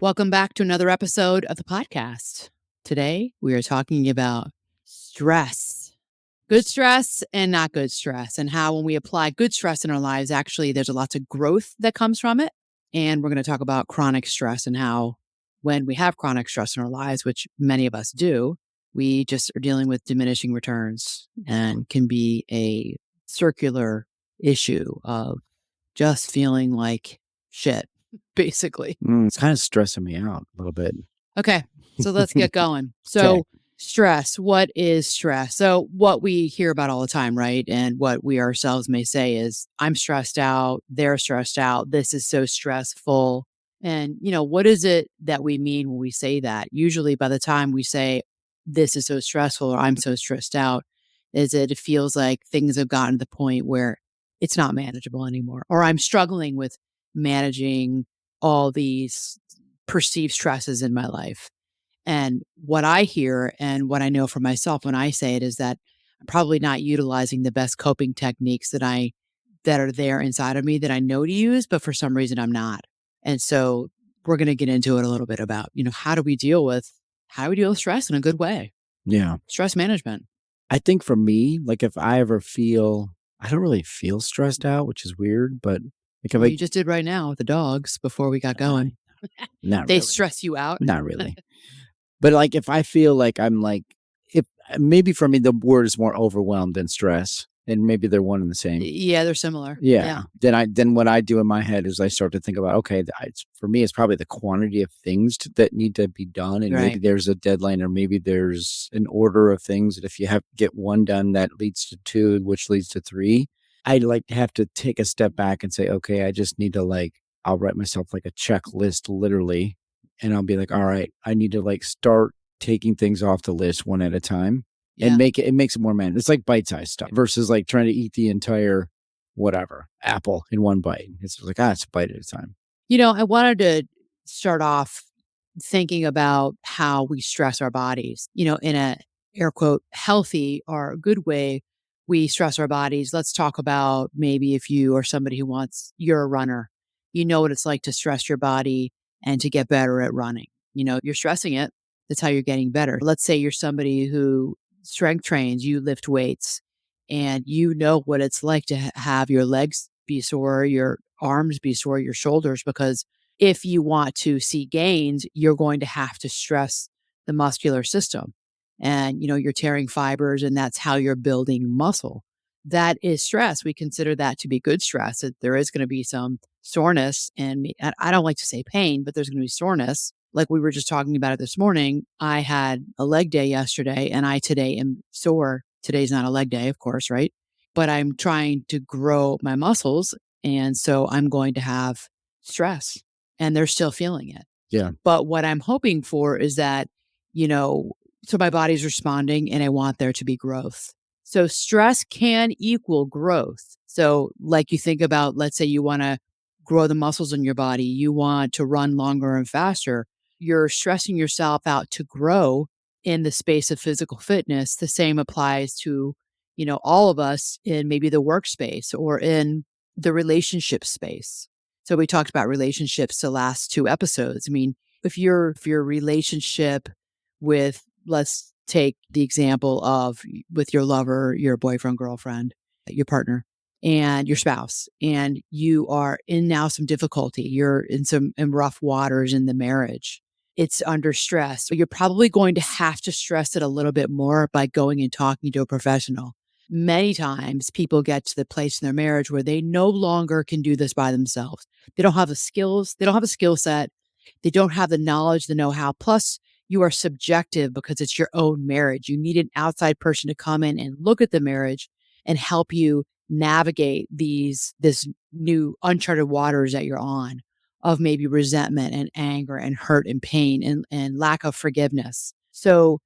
Welcome back to another episode of the podcast. Today, we are talking about stress, good stress and not good stress, and how when we apply good stress in our lives, actually, there's a lots of growth that comes from it. And we're going to talk about chronic stress and how when we have chronic stress in our lives, which many of us do, we just are dealing with diminishing returns and can be a circular issue of just feeling like shit, basically. It's kind of stressing me out a little bit. Okay, so let's get going. So, stress, what is stress? So, what we hear about all the time, right? And what we ourselves may say is, I'm stressed out, they're stressed out, this is so stressful. And, what is it that we mean when we say that? Usually, by the time we say, this is so stressful or I'm so stressed out, it feels like things have gotten to the point where it's not manageable anymore, or I'm struggling with managing all these perceived stresses in my life. And what I hear and what I know for myself when I say it is that I'm probably not utilizing the best coping techniques that are there inside of me that I know to use, but for some reason I'm not. And so we're going to get into it a little bit about, how do we deal with stress in a good way? Yeah. Stress management. I think for me, like if I ever feel, I don't really feel stressed out, which is weird, but like if Well, you just did right now with the dogs before we got going. Not They really. stress you out. Not really. But like if I feel like I'm like, if maybe for me, the word is more overwhelmed than stress. And maybe they're one and the same. Yeah, they're similar. Yeah. Then what I do in my head is I start to think about, okay, for me, it's probably the quantity of things that need to be done. And maybe Right. there's a deadline or maybe there's an order of things that if you have get one done, that leads to two, which leads to three. I like to have to take a step back and say, okay, I just need to I'll write myself like a checklist literally. And I'll be like, all right, I need to start taking things off the list one at a time. Yeah. And it makes it more manageable. It's like bite-sized stuff versus like trying to eat the entire whatever apple in one bite. It's like, it's a bite at a time. I wanted to start off thinking about how we stress our bodies, in a air quote healthy or good way. We stress our bodies. Let's talk about maybe if you are somebody you're a runner, you know what it's like to stress your body and to get better at running. You're stressing it. That's how you're getting better. Let's say you're somebody who strength trains, you lift weights, and you know what it's like to have your legs be sore, your arms be sore, your shoulders, because if you want to see gains, you're going to have to stress the muscular system. And, you're tearing fibers and that's how you're building muscle. That is stress. We consider that to be good stress. That there is going to be some soreness and I don't like to say pain, but there's going to be soreness. Like we were just talking about it this morning. I had a leg day yesterday and I today am sore. Today's not a leg day, of course, right? But I'm trying to grow my muscles. And so I'm going to have stress and they're still feeling it. Yeah. But what I'm hoping for is that, so my body's responding and I want there to be growth. So stress can equal growth. So like you think about, let's say you want to grow the muscles in your body, you want to run longer and faster. You're stressing yourself out to grow in the space of physical fitness. The same applies to, all of us in maybe the workspace or in the relationship space. So we talked about relationships the last two episodes. I mean, if your relationship with, let's take the example of with your lover, your boyfriend, girlfriend, your partner, and your spouse, and you are in now some difficulty, you're in rough waters in the marriage. It's under stress. So you're probably going to have to stress it a little bit more by going and talking to a professional. Many times people get to the place in their marriage where they no longer can do this by themselves. They don't have the skills. They don't have a skill set. They don't have the knowledge, the know-how. Plus, you are subjective because it's your own marriage. You need an outside person to come in and look at the marriage and help you navigate this new uncharted waters that you're on of maybe resentment and anger and hurt and pain and lack of forgiveness. So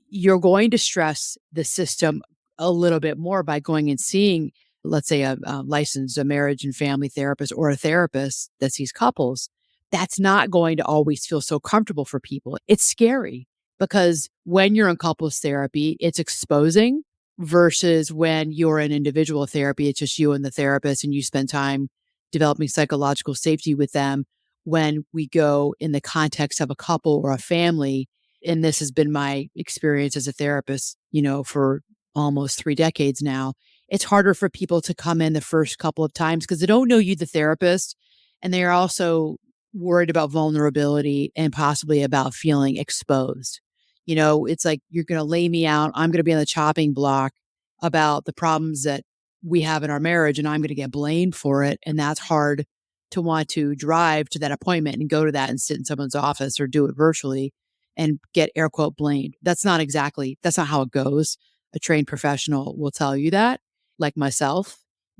you're going to stress the system a little bit more by going and seeing, let's say, a licensed a marriage and family therapist or a therapist that sees couples. That's not going to always feel so comfortable for people. It's scary because when you're in couples therapy, it's exposing versus when you're in individual therapy, it's just you and the therapist and you spend time developing psychological safety with them when we go in the context of a couple or a family. And this has been my experience as a therapist, for almost 3 decades now. It's harder for people to come in the first couple of times because they don't know you, the therapist. And they are also worried about vulnerability and possibly about feeling exposed. It's like, you're going to lay me out. I'm going to be on the chopping block about the problems that we have in our marriage, and I'm going to get blamed for it. And that's hard to want to drive to that appointment and go to that and sit in someone's office or do it virtually and get air quote blamed. That's not how it goes. A trained professional will tell you that, like myself,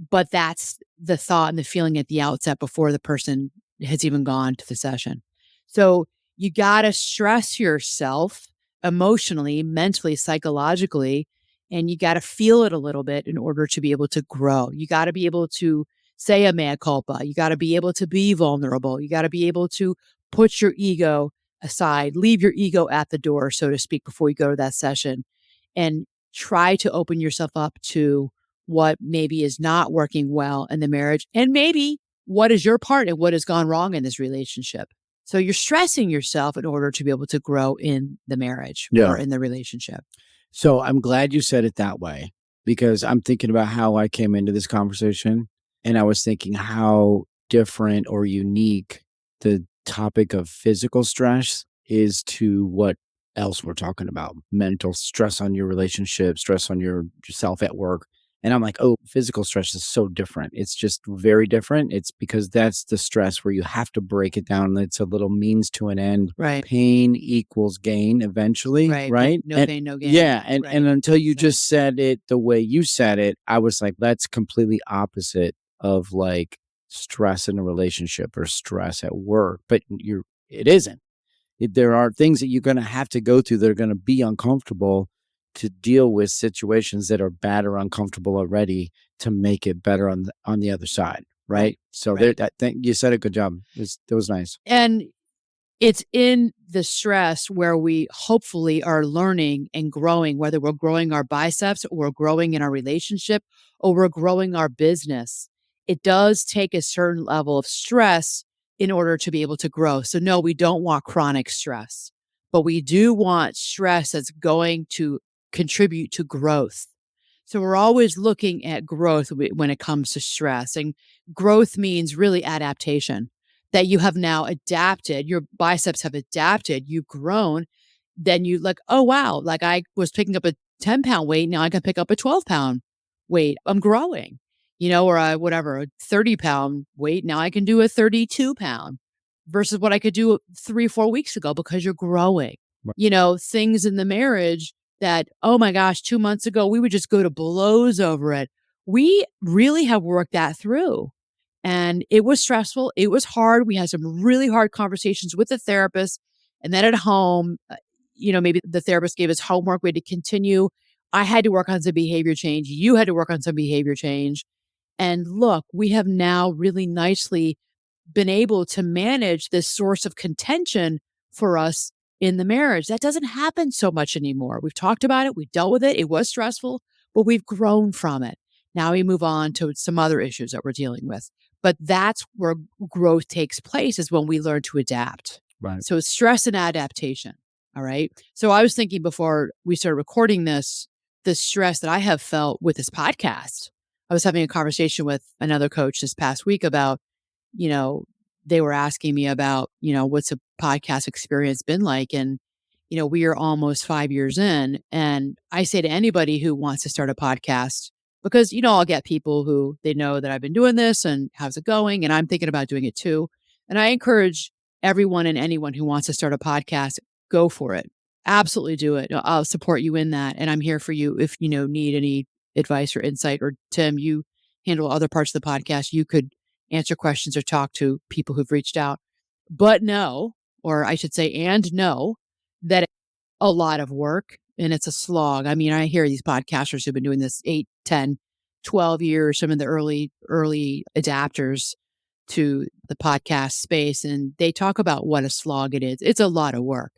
but that's the thought and the feeling at the outset before the person has even gone to the session. So you got to stress yourself emotionally, mentally, psychologically, and you got to feel it a little bit in order to be able to grow. You got to be able to say a mea culpa. You got to be able to be vulnerable. You got to be able to put your ego aside, leave your ego at the door, so to speak, before you go to that session, and try to open yourself up to what maybe is not working well in the marriage, and maybe what is your part and what has gone wrong in this relationship. So you're stressing yourself in order to be able to grow in the marriage Yeah. or in the relationship. So I'm glad you said it that way because I'm thinking about how I came into this conversation and I was thinking how different or unique the topic of physical stress is to what else we're talking about. Mental stress on your relationship, stress on yourself at work. And I'm like, oh, physical stress is so different. It's just very different. It's because that's the stress where you have to break it down. It's a little means to an end. Right. Pain equals gain eventually, Right. right? No And pain, no gain. yeah, and Right. until you Right. just said it the way you said it, I was like, that's completely opposite of like stress in a relationship or stress at work. But it isn't. There are things that you're gonna have to go through that are gonna be uncomfortable to deal with situations that are bad or uncomfortable already to make it better on the other side, right? Right. So there, Right. I think you said a good job. That was nice. And it's in the stress where we hopefully are learning and growing, whether we're growing our biceps or we're growing in our relationship or we're growing our business. It does take a certain level of stress in order to be able to grow. So, no, we don't want chronic stress, but we do want stress that's going to contribute to growth. So, we're always looking at growth when it comes to stress. And growth means really adaptation, that you have now adapted, your biceps have adapted, you've grown, then you like, oh, wow, like I was picking up a 10-pound weight. Now I can pick up a 12-pound weight. I'm growing, or whatever, a 30-pound weight. Now I can do a 32-pound versus what I could do 3, 4 weeks ago because you're growing. Right. Things in the marriage that, oh my gosh, 2 months ago, we would just go to blows over it. We really have worked that through. And it was stressful. It was hard. We had some really hard conversations with the therapist. And then at home, maybe the therapist gave us homework. We had to continue. I had to work on some behavior change. You had to work on some behavior change. And look, we have now really nicely been able to manage this source of contention for us in the marriage. That doesn't happen so much anymore. We've talked about it, we dealt with it, it was stressful, but we've grown from it. Now we move on to some other issues that we're dealing with. But that's where growth takes place, is when we learn to adapt. Right. So it's stress and adaptation. All right. So I was thinking before we started recording this, the stress that I have felt with this podcast. I was having a conversation with another coach this past week about, you know, they were asking me about, what's a podcast experience been like? And, we are almost 5 years in. And I say to anybody who wants to start a podcast, because, I'll get people who they know that I've been doing this and how's it going? And I'm thinking about doing it too. And I encourage everyone and anyone who wants to start a podcast, go for it. Absolutely do it. I'll support you in that. And I'm here for you if, need any advice or insight. Or Tim, you handle other parts of the podcast. You could answer questions or talk to people who've reached out. But know, or I should say, and know that it's a lot of work and it's a slog. I mean, I hear these podcasters who've been doing this 8, 10, 12 years, some of the early adapters to the podcast space, and they talk about what a slog it is. It's a lot of work.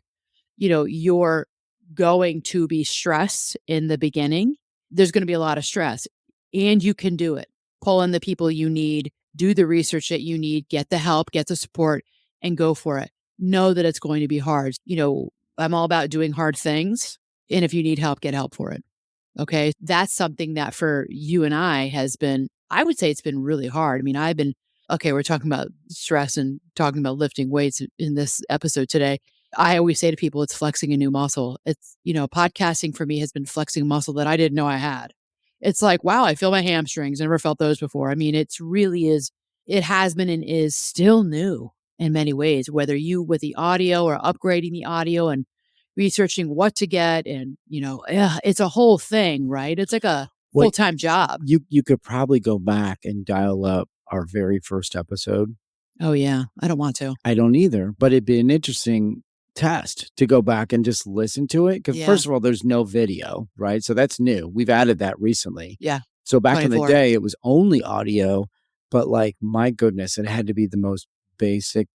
You're going to be stressed in the beginning. There's going to be a lot of stress, and you can do it. Pull in the people you need, do the research that you need, get the help, get the support, and go for it. Know that it's going to be hard. I'm all about doing hard things. And if you need help, get help for it. Okay. That's something that for you and I has been, I would say it's been really hard. I mean, okay, we're talking about stress and talking about lifting weights in this episode today. I always say to people, it's flexing a new muscle. Podcasting for me has been flexing muscle that I didn't know I had. It's like, wow, I feel my hamstrings. I never felt those before. I mean, it's really is, it has been and is still new in many ways, whether you with the audio or upgrading the audio and researching what to get. And, yeah, it's a whole thing, right? It's like a Well, full-time job. you could probably go back and dial up our very first episode. Oh, yeah. I don't want to. I don't either, but it'd be an interesting test to go back and just listen to it. Because Yeah. first of all, there's no video, right? So that's new. We've added that recently. Yeah. So back in the 24. day, it was only audio, but like, my goodness, it had to be the most basic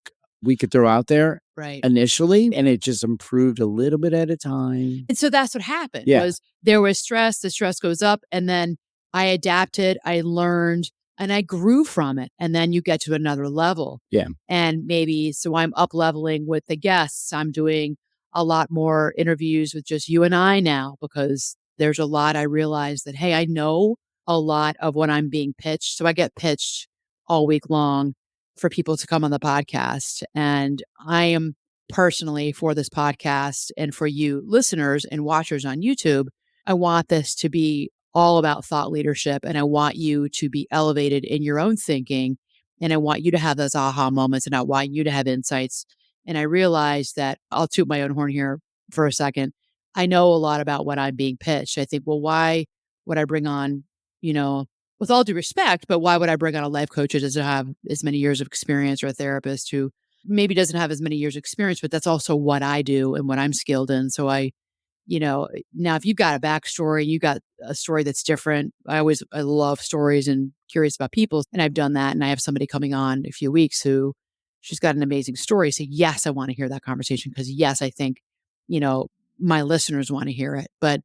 we could throw out there Right. initially, and it just improved a little bit at a time. And so that's what happened Yeah. was there was stress, the stress goes up, and then I adapted, I learned, and I grew from it. And then you get to another level. Yeah. And maybe, so I'm up leveling with the guests. I'm doing a lot more interviews with just you and I now, because there's a lot I realize that, hey, I know a lot of what I'm being pitched. So I get pitched all week long for people to come on the podcast. And I am personally, for this podcast and for you listeners and watchers on YouTube, I want this to be all about thought leadership. And I want you to be elevated in your own thinking. And I want you to have those aha moments, and I want you to have insights. And I realize that I'll toot my own horn here for a second. I know a lot about what I'm being pitched. I think, well, why would I bring on, with all due respect, but why would I bring on a life coach who doesn't have as many years of experience, or a therapist who maybe doesn't have as many years of experience, but that's also what I do and what I'm skilled in. So now if you've got a backstory, you got a story that's different. I love stories and curious about people. And I've done that. And I have somebody coming on in a few weeks who she's got an amazing story. So yes, I want to hear that conversation, because yes, I think, my listeners want to hear it. But,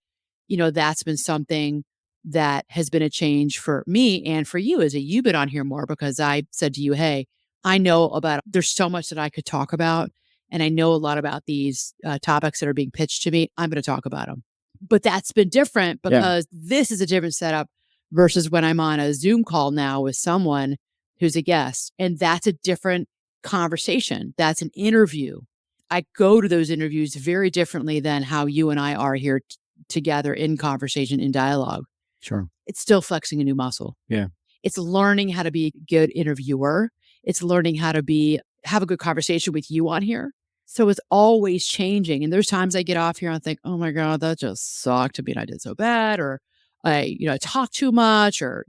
that's been something that has been a change for me and for you, is that you've been on here more, because I said to you, hey, I know there's so much that I could talk about. And I know a lot about these topics that are being pitched to me. I'm going to talk about them. But that's been different, because this is a different setup versus when I'm on a Zoom call now with someone who's a guest. And that's a different conversation. That's an interview. I go to those interviews very differently than how you and I are here together in conversation, in dialogue. Sure. It's still flexing a new muscle. Yeah. It's learning how to be a good interviewer. It's learning how to have a good conversation with you on here. So it's always changing. And there's times I get off here and I think, oh my God, that just sucked. I mean, I did so bad, or I talk too much, or,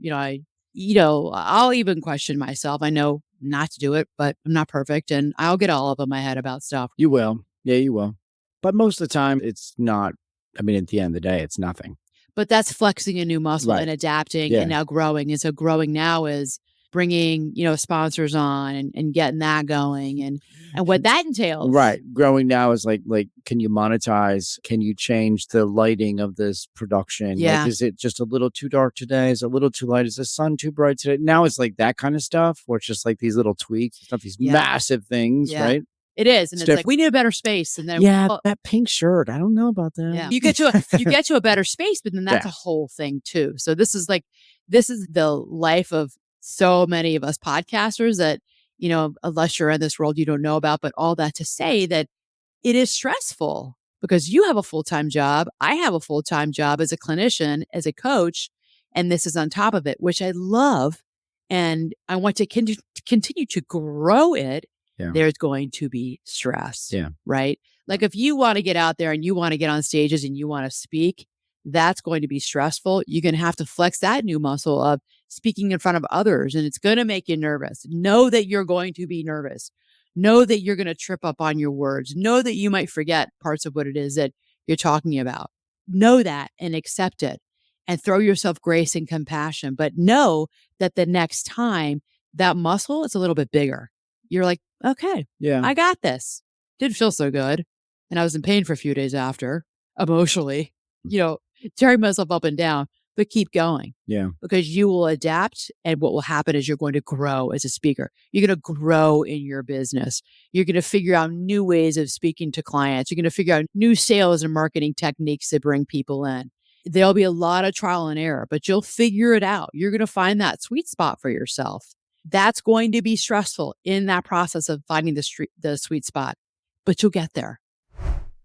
I'll even question myself. I know not to do it, but I'm not perfect, and I'll get all up in my head about stuff. You will. Yeah, you will. But most of the time, it's not. I mean, at the end of the day, it's nothing. But that's flexing a new muscle and adapting and now growing. And so growing now is bringing, sponsors on and getting that going and what that entails. Right. Growing now is like, can you monetize? Can you change the lighting of this production? Yeah. Like, is it just a little too dark today? Is it a little too light? Is the sun too bright today? Now it's like that kind of stuff, where it's just like these little tweaks. It's not these massive things, right? It is. And it's like, we need a better space. And then, that pink shirt, I don't know about that. Yeah. You get to a better space, but then that's a whole thing too. So this is the life of so many of us podcasters that, unless you're in this world, you don't know about. But all that to say that it is stressful, because you have a full-time job. I have a full-time job as a clinician, as a coach, and this is on top of it, which I love. And I want to continue to grow it. Yeah. There's going to be stress. Yeah. Right. Like if you want to get out there and you want to get on stages and you want to speak, that's going to be stressful. You're going to have to flex that new muscle of speaking in front of others, and it's going to make you nervous. Know that you're going to be nervous. Know that you're going to trip up on your words. Know that you might forget parts of what it is that you're talking about. Know that and accept it, and throw yourself grace and compassion. But know that the next time that muscle is a little bit bigger. You're like, okay, I got this. Didn't feel so good. And I was in pain for a few days after, emotionally, tearing myself up and down. but keep going Yeah. because you will adapt. And what will happen is you're going to grow as a speaker. You're going to grow in your business. You're going to figure out new ways of speaking to clients. You're going to figure out new sales and marketing techniques to bring people in. There'll be a lot of trial and error, but you'll figure it out. You're going to find that sweet spot for yourself. That's going to be stressful in that process of finding the sweet spot, but you'll get there.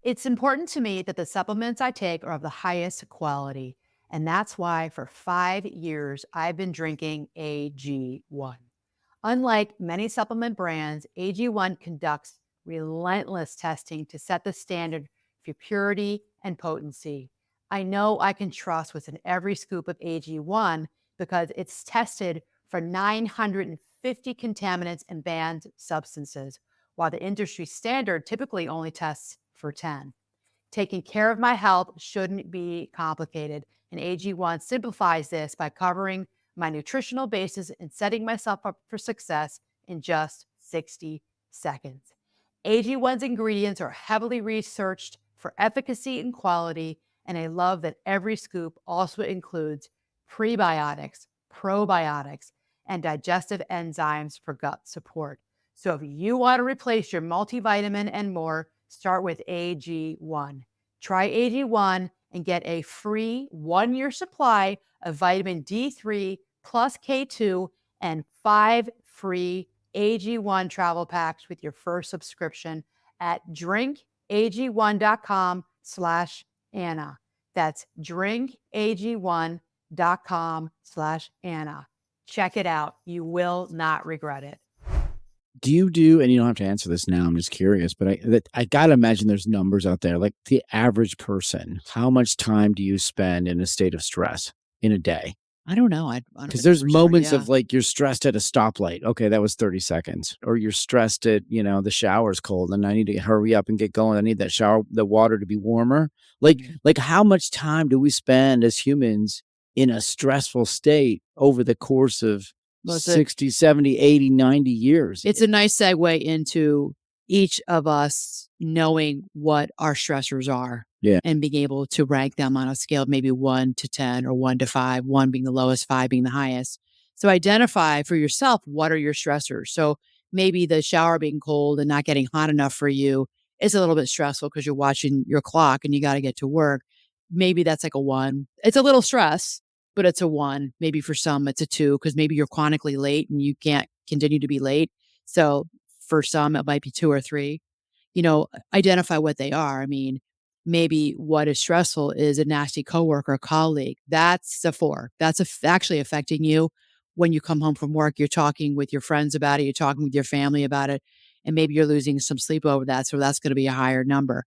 It's important to me that the supplements I take are of the highest quality. And that's why for 5 years, I've been drinking AG1. Unlike many supplement brands, AG1 conducts relentless testing to set the standard for purity and potency. I know I can trust what's in every scoop of AG1 because it's tested for 950 contaminants and banned substances, while the industry standard typically only tests for 10. Taking care of my health shouldn't be complicated, and AG1 simplifies this by covering my nutritional basis and setting myself up for success in just 60 seconds. AG1's ingredients are heavily researched for efficacy and quality, and I love that every scoop also includes prebiotics, probiotics, and digestive enzymes for gut support. So if you want to replace your multivitamin and more, start with AG1. Try AG1 and get a free 1-year supply of vitamin D3 plus K2 and 5 free AG1 travel packs with your first subscription at drinkag1.com/Anna. That's drinkag1.com/Anna. Check it out. You will not regret it. Do you do, and you don't have to answer this now, I'm just curious, but I gotta imagine there's numbers out there, like the average person, how much time do you spend in a state of stress in a day? I don't know. I don't, Because the there's numbers are, moments yeah. of like you're stressed at a stoplight. Okay, that was 30 seconds. Or you're stressed at, the shower's cold and I need to hurry up and get going. I need that shower, the water to be warmer. Mhm. Like how much time do we spend as humans in a stressful state over the course of Well, 60, 70, 80, 90 years? it's a nice segue into each of us knowing what our stressors are Yeah. and being able to rank them on a scale of maybe 1 to 10 or 1 to 5, 1 being the lowest, 5 being the highest. So identify for yourself what are your stressors. So maybe the shower being cold and not getting hot enough for you is a little bit stressful because you're watching your clock and you got to get to work. Maybe that's like a 1. It's a little stress, but it's a 1. Maybe for some it's a 2 because maybe you're chronically late and you can't continue to be late. So for some, it might be 2 or 3. Identify what they are. I mean, maybe what is stressful is a nasty coworker, colleague. That's a 4. That's actually affecting you when you come home from work. You're talking with your friends about it. You're talking with your family about it. And maybe you're losing some sleep over that. So that's going to be a higher number.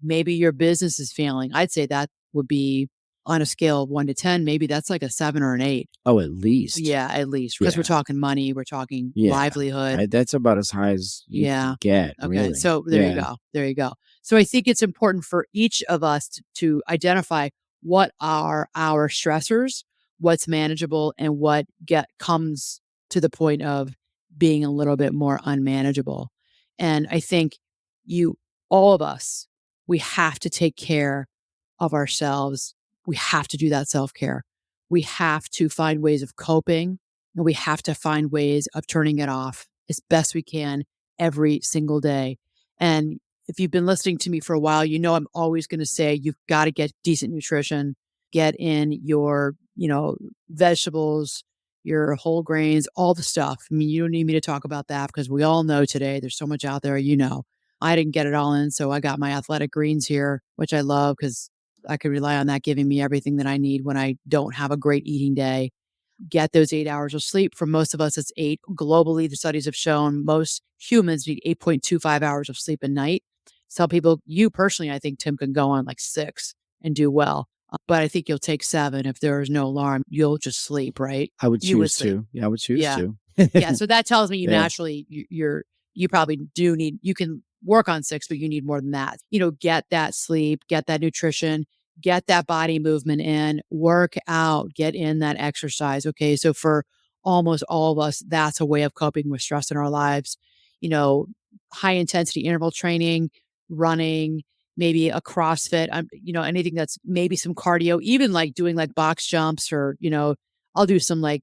Maybe your business is failing. I'd say that would be on a scale of 1 to 10. Maybe that's like a 7 or an 8. Oh, at least. Yeah, at least because we're Yeah. talking money, we're talking Yeah. livelihood. That's about as high as you Yeah. can get, Okay. really. So there you Yeah. go. There you go. So I think it's important for each of us to identify what are our stressors, what's manageable, and what comes to the point of being a little bit more unmanageable. And I think you, all of us, we have to take care of ourselves. We have to do that self care. We have to find ways of coping and we have to find ways of turning it off as best we can every single day. And if you've been listening to me for a while, I'm always going to say you've got to get decent nutrition, get in your, vegetables, your whole grains, all the stuff. I mean, you don't need me to talk about that because we all know today there's so much out there, I didn't get it all in, so I got my athletic greens here, which I love because I can rely on that giving me everything that I need when I don't have a great eating day. Get those 8 hours of sleep. For most of us, it's 8. Globally, the studies have shown most humans need 8.25 hours of sleep a night. Some people, you personally, I think, Tim, can go on like 6 and do well. But I think you'll take 7 if there is no alarm. You'll just sleep, right? I would You would choose sleep. to. Yeah, I would choose Yeah. to. Yeah. So that tells me you Yeah. naturally, you probably do need, you can work on 6, but you need more than that. Get that sleep, get that nutrition, get that body movement in, work out, get in that exercise. Okay. So for almost all of us, that's a way of coping with stress in our lives. You know, High intensity interval training, running, maybe a CrossFit, anything that's maybe some cardio, even like doing like box jumps or, I'll do some like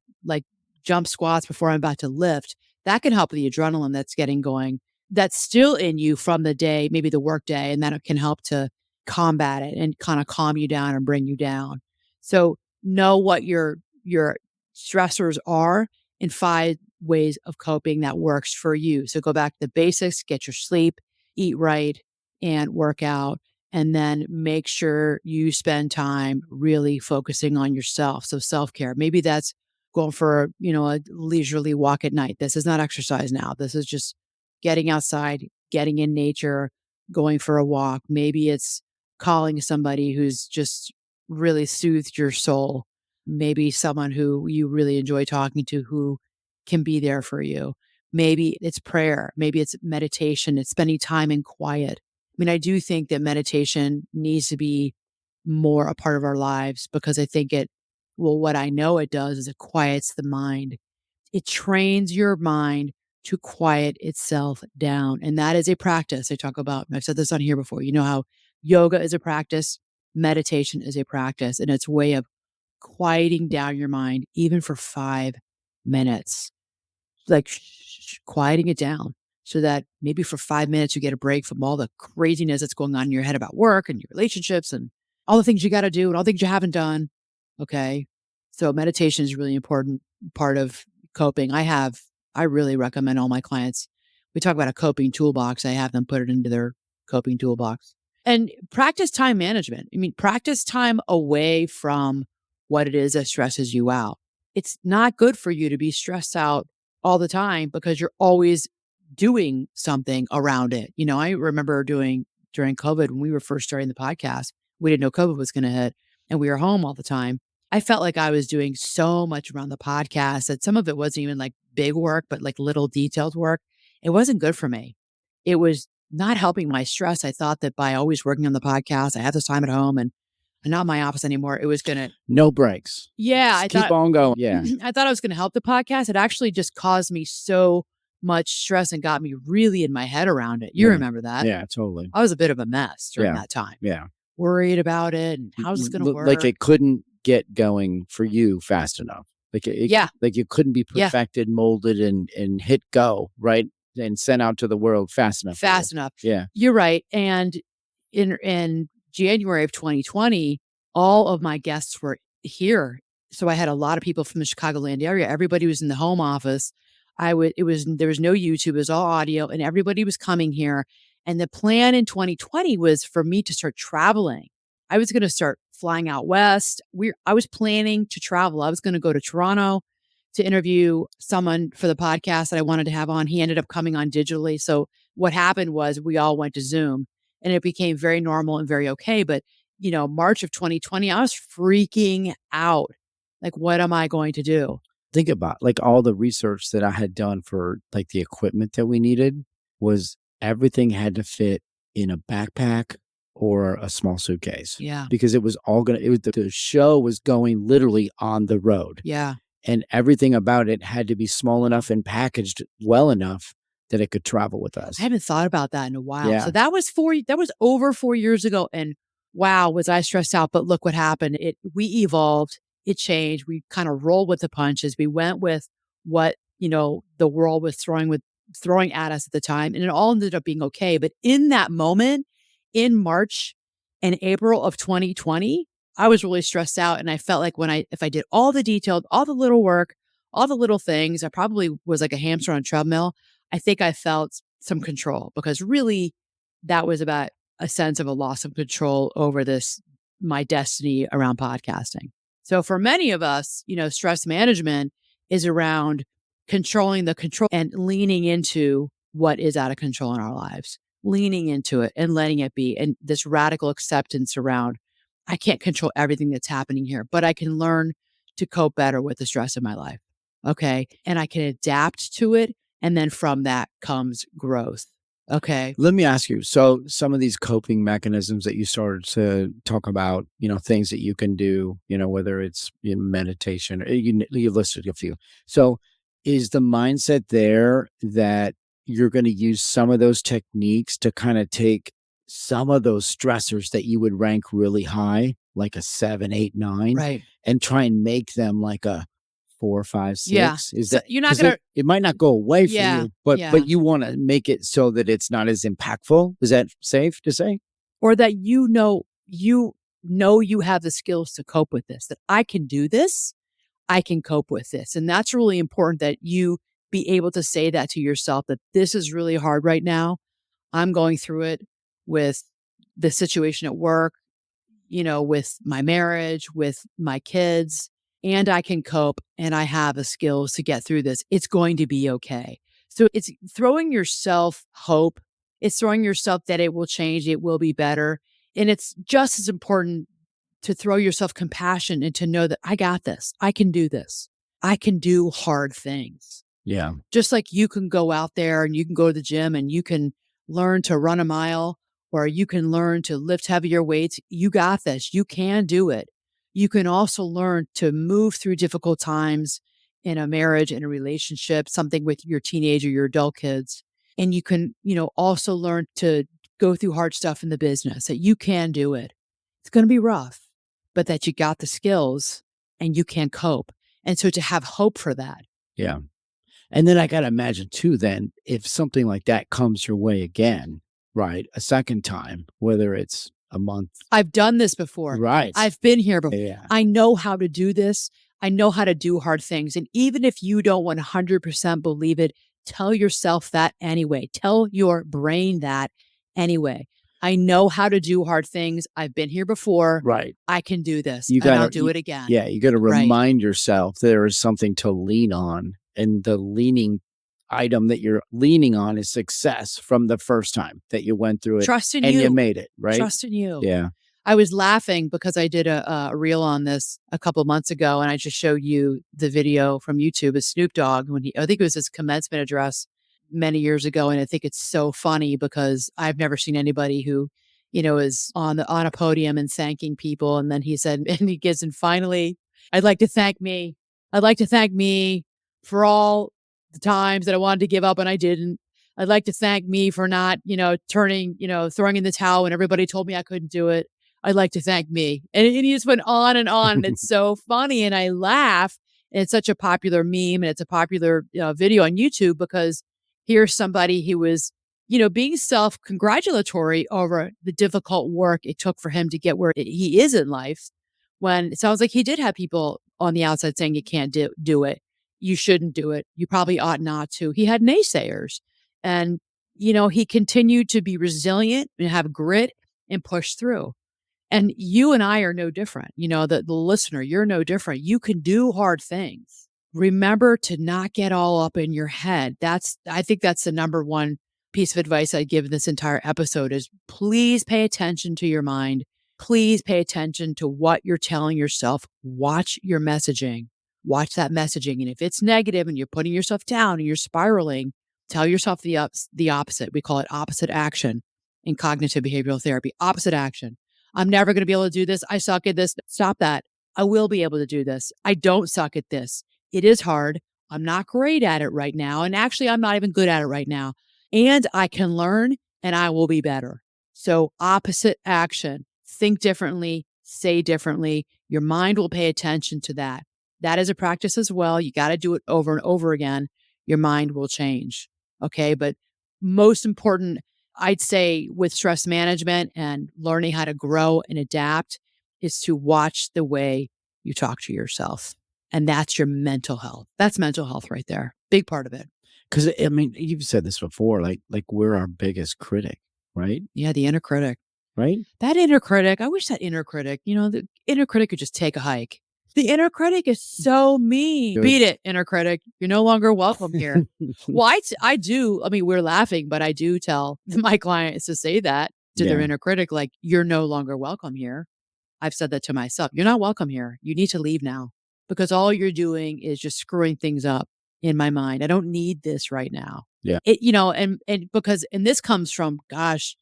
jump squats before I'm about to lift. That can help the adrenaline that's getting going. That's still in you from the day, maybe the work day, and that can help to combat it and kind of calm you down and bring you down. So know what your stressors are and 5 ways of coping that works for you. So go back to the basics, get your sleep, eat right, and work out. And then make sure you spend time really focusing on yourself. So self care. Maybe that's going for, a leisurely walk at night. This is not exercise now. This is just getting outside, getting in nature, going for a walk. Maybe it's calling somebody who's just really soothed your soul. Maybe someone who you really enjoy talking to who can be there for you. Maybe it's prayer. Maybe it's meditation. It's spending time in quiet. I mean, I do think that meditation needs to be more a part of our lives because I think what I know it does is it quiets the mind. It trains your mind to quiet itself down. And that is a practice I talk about. And I've said this on here before. You know how yoga is a practice, meditation is a practice, and it's a way of quieting down your mind, even for 5 minutes, like quieting it down so that maybe for 5 minutes you get a break from all the craziness that's going on in your head about work and your relationships and all the things you got to do and all the things you haven't done. Okay. So meditation is a really important part of coping. I really recommend all my clients. We talk about a coping toolbox. I have them put it into their coping toolbox and practice time management. I mean, practice time away from what it is that stresses you out. It's not good for you to be stressed out all the time because you're always doing something around it. I remember doing during COVID when we were first starting the podcast, we didn't know COVID was going to hit and we were home all the time. I felt like I was doing so much around the podcast that some of it wasn't even like big work, but like little detailed work. It wasn't good for me. It was not helping my stress. I thought that by always working on the podcast, I had this time at home and not my office anymore. It was going to, No breaks. yeah, Just keep on going. Yeah. I thought I was going to help the podcast. It actually just caused me so much stress and got me really in my head around it. You Yeah. remember that? Yeah, totally. I was a bit of a mess during Yeah. that time. Yeah. Worried about it and how's this going to work? Like it couldn't get going for you fast enough. Yeah. Like it couldn't be Yeah. perfected, molded, and hit go, right? And sent out to the world fast enough. Fast enough. Yeah. You're right. And in January of 2020, all of my guests were here. So I had a lot of people from the Chicagoland area. Everybody was in the home office. There was no YouTube, it was all audio, and everybody was coming here. And the plan in 2020 was for me to start traveling. I was going to start flying out west. I was planning to travel. I was going to go to Toronto to interview someone for the podcast that I wanted to have on. He ended up coming on digitally. So what happened was we all went to Zoom and it became very normal and very okay. But, March of 2020, I was freaking out. Like, what am I going to do? Think about like all the research that I had done for like the equipment that we needed was everything had to fit in a backpack or a small suitcase. Yeah. Because it was all the show was going literally on the road. Yeah. And everything about it had to be small enough and packaged well enough that it could travel with us. I haven't thought about that in a while. Yeah. So that was over 4 years ago. And wow, was I stressed out. But look what happened. We evolved, it changed. We kind of rolled with the punches. We went with what, the world was throwing at us at the time. And it all ended up being okay. But in that moment, in March and April of 2020, I was really stressed out. And I felt like if I did all the detailed, all the little work, all the little things, I probably was like a hamster on a treadmill. I think I felt some control because really that was about a sense of a loss of control over my destiny around podcasting. So for many of us, stress management is around controlling the control and leaning into what is out of control in our lives, leaning into it and letting it be. And this radical acceptance around, I can't control everything that's happening here, but I can learn to cope better with the stress of my life. Okay. And I can adapt to it. And then from that comes growth. Okay. Let me ask you. So some of these coping mechanisms that you started to talk about, things that you can do, whether it's meditation, or you listed a few. So is the mindset there that you're going to use some of those techniques to kind of take some of those stressors that you would rank really high, like a 7, 8, 9, Right. and try and make them like a 4, 5, Yeah. 6? Is So that you're not because gonna it might not go away for yeah, you, but yeah. you wanna make it so that it's not as impactful? Is that safe to say? Or that you have the skills to cope with this, that I can do this, I can cope with this. And that's really important that you be able to say that to yourself that this is really hard right now. I'm going through it with the situation at work, with my marriage, with my kids, and I can cope and I have the skills to get through this. It's going to be okay. So it's throwing yourself hope. It's throwing yourself that it will change, it will be better. And it's just as important to throw yourself compassion and to know that I got this. I can do this. I can do hard things. Yeah. Just like you can go out there and you can go to the gym and you can learn to run a mile or you can learn to lift heavier weights, you got this. You can do it. You can also learn to move through difficult times in a marriage, in a relationship, something with your teenage or your adult kids. And you can, also learn to go through hard stuff in the business, that you can do it. It's going to be rough, but that you got the skills and you can cope. And so to have hope for that. Yeah. And then I gotta imagine too then, if something like that comes your way again, right, a second time, whether it's a month. I've done this before. Right. I've been here before. Yeah. I know how to do this. I know how to do hard things. And even if you don't 100% believe it, tell yourself that anyway. Tell your brain that anyway. I know how to do hard things. I've been here before. Right. I can do this You and I'll gotta do it again. yeah, you gotta Right. remind yourself there is something to lean on, and the leaning item that you're leaning on is success from the first time that you went through it Trust in and you you. made it, right? Trust in you. Yeah. I was laughing because I did a reel on this a couple of months ago, and I just showed you the video from YouTube of Snoop Dogg when I think it was his commencement address many years ago, and I think it's so funny because I've never seen anybody who, is on a podium and thanking people, and then he said, and he gives, and finally, I'd like to thank me. I'd like to thank me for all the times that I wanted to give up and I didn't. I'd like to thank me for not, throwing in the towel when everybody told me I couldn't do it. I'd like to thank me. And he just went on and on. And it's so funny. And I laugh. And it's such a popular meme and it's a popular video on YouTube because here's somebody who was, being self congratulatory over the difficult work it took for him to get where he is in life. When it sounds like he did have people on the outside saying you can't do it. You shouldn't do it. You probably ought not to. He had naysayers. And, he continued to be resilient and have grit and push through. And you and I are no different. The listener, you're no different. You can do hard things. Remember to not get all up in your head. I think that's the number one piece of advice I give in this entire episode is please pay attention to your mind. Please pay attention to what you're telling yourself. Watch your messaging. Watch that messaging. And if it's negative and you're putting yourself down and you're spiraling, tell yourself the opposite. We call it opposite action in cognitive behavioral therapy. Opposite action. I'm never going to be able to do this. I suck at this. Stop that. I will be able to do this. I don't suck at this. It is hard. I'm not great at it right now. And actually, I'm not even good at it right now. And I can learn and I will be better. So, opposite action. Think differently, say differently. Your mind will pay attention to that. That is a practice as well. You got to do it over and over again. Your mind will change. Okay. But most important, I'd say with stress management and learning how to grow and adapt is to watch the way you talk to yourself. And that's your mental health. That's mental health right there. Big part of it. Because I mean, you've said this before, like we're our biggest critic, right? Yeah, the inner critic. Right? That inner critic, I wish that inner critic, the inner critic could just take a hike. The inner critic is so mean. Good. Beat it, inner critic. You're no longer welcome here. Well, I do. I mean, we're laughing, but I do tell my clients to say that to their Yeah. inner critic, like, you're no longer welcome here. I've said that to myself. You're not welcome here. You need to leave now because all you're doing is just screwing things up in my mind. I don't need this right now. Yeah. And because, and this comes from, gosh,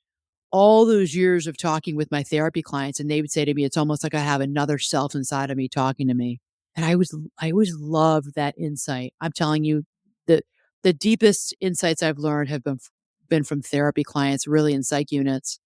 all those years of talking with my therapy clients, and they would say to me, it's almost like I have another self inside of me talking to me. And I always loved that insight. I'm telling you, the deepest insights I've learned have been from therapy clients, really in psych units.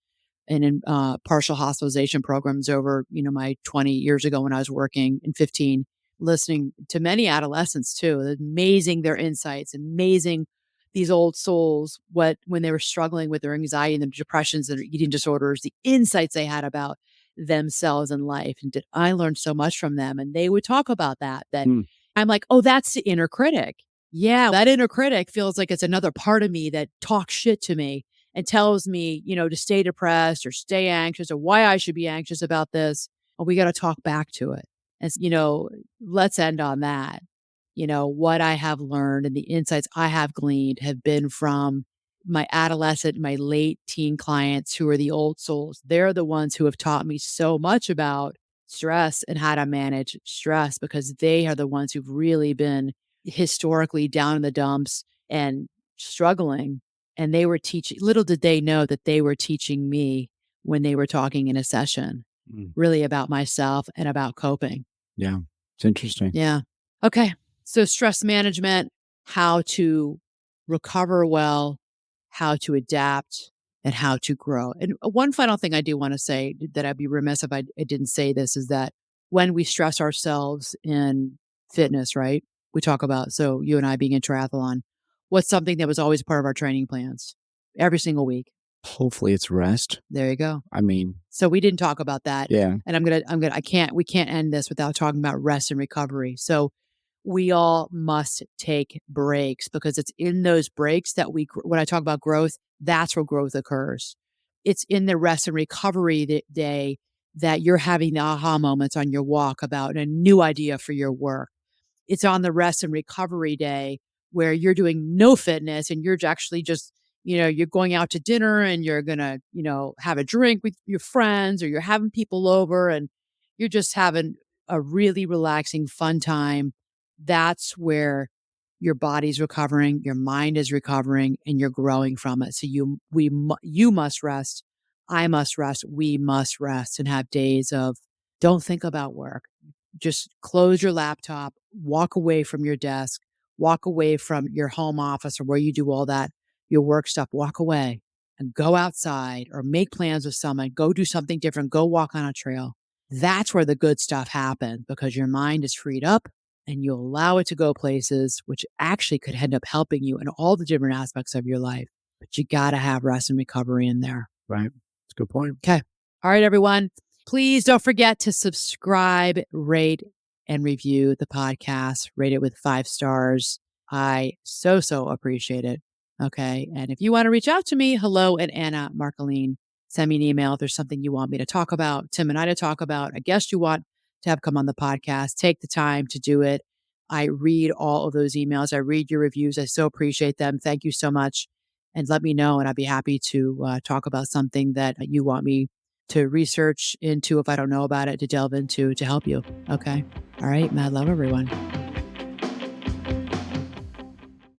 and in partial hospitalization programs over, my 20 years ago when I was working, and 15, listening to many adolescents too. Amazing their insights, amazing these old souls, what when they were struggling with their anxiety and their depressions and their eating disorders, the insights they had about themselves and life. And did I learn so much from them? And they would talk about that Mm, I'm like, oh, that's the inner critic. Yeah, that inner critic feels like it's another part of me that talks shit to me and tells me, to stay depressed or stay anxious or why I should be anxious about this. And we got to talk back to it. And, let's end on that. What I have learned and the insights I have gleaned have been from my adolescent, my late teen clients who are the old souls. They're the ones who have taught me so much about stress and how to manage stress because they are the ones who've really been historically down in the dumps and struggling. And they were teaching, little did they know that they were teaching me when they were talking in a session, mm. really about myself and about coping. Yeah. It's interesting. Yeah. Okay. So, stress management, how to recover well, how to adapt, and how to grow. And one final thing I do want to say that I'd be remiss if I didn't say this is that when we stress ourselves in fitness, right? We talk about, so you and I being in triathlon, what's something that was always part of our training plans every single week? Hopefully it's rest. There you go. I mean, So we didn't talk about that. yeah. And we can't end this without talking about rest and recovery. So we all must take breaks because it's in those breaks that when I talk about growth, that's where growth occurs. It's in the rest and recovery day that you're having the aha moments on your walk about a new idea for your work. It's on the rest and recovery day where you're doing no fitness and you're actually just, you're going out to dinner and you're going to, have a drink with your friends or you're having people over and you're just having a really relaxing, fun time. That's where your body's recovering, your mind is recovering, and you're growing from it. So you must rest. I must rest. We must rest and have days of don't think about work, just close your laptop, walk away from your desk, walk away from your home office or where you do all that, your work stuff, walk away and go outside or make plans with someone, go do something different, go walk on a trail. That's where the good stuff happens because your mind is freed up and you allow it to go places which actually could end up helping you in all the different aspects of your life. But you got to have rest and recovery in there. Right. That's a good point. Okay. All right, everyone. Please don't forget to subscribe, rate, and review the podcast. Rate it with 5 stars. I so appreciate it. Okay. And if you want to reach out to me, hello at Anna Marceline. Send me an email if there's something you want me to talk about, Tim and I to talk about, a guest you want to have come on the podcast. Take the time to do it. I read all of those emails. I read your reviews. I so appreciate them. Thank you so much. And let me know, and I'd be happy to talk about something that you want me to research into if I don't know about it, to delve into to help you. Okay. All right. Mad love, everyone.